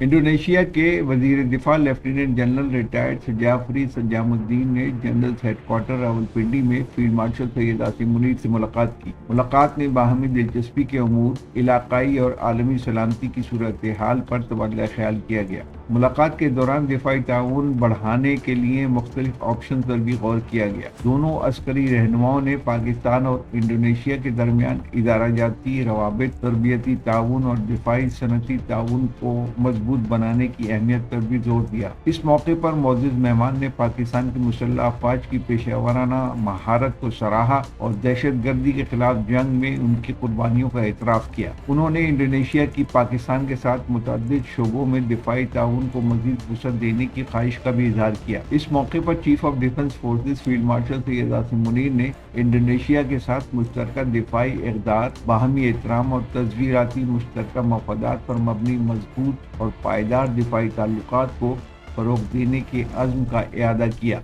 Indonesia کے وزیر دفاع لیفٹیننٹ جنرل ریٹائرڈ سجافری سجام الدین نے جنرل ہیڈ کوارٹر راولپنڈی میں فیلڈ مارشل سید عاصم منیر سے ملاقات کی۔ ملاقات میں باہمی دلچسپی کے امور، علاقائی اور عالمی سلامتی کی صورتحال پر تبادلہ خیال کیا گیا۔ ملاقات کے دوران دفاعی تعاون بڑھانے کے لیے مختلف آپشنز پر بھی غور کیا گیا۔ دونوں عسکری رہنماؤں نے پاکستان اور انڈونیشیا کے درمیان ادارہ جاتی روابط، تربیتی تعاون اور دفاعی صنعتی تعاون کو مضبوط بنانے کی اہمیت پر بھی زور دیا۔ اس موقع پر معزز مہمان نے پاکستان کی مسلح افواج کی پیشہ ورانہ مہارت کو سراہا اور دہشت گردی کے خلاف جنگ میں ان کی قربانیوں کا اعتراف کیا۔ انہوں نے انڈونیشیا کی پاکستان کے ساتھ متعدد شعبوں میں دفاعی تعاون کو مزید وسعت دینے کی خواہش کا بھی اظہار کیا۔ اس موقع پر chief of defence forces field marshal Syed Asim Munir نے انڈونیشیا کے ساتھ مشترکہ دفاعی اقدار، باہمی احترام اور تصویراتی مشترکہ مفادات پر مبنی مضبوط اور پائیدار دفاعی تعلقات کو فروغ دینے کے عزم کا اعادہ کیا۔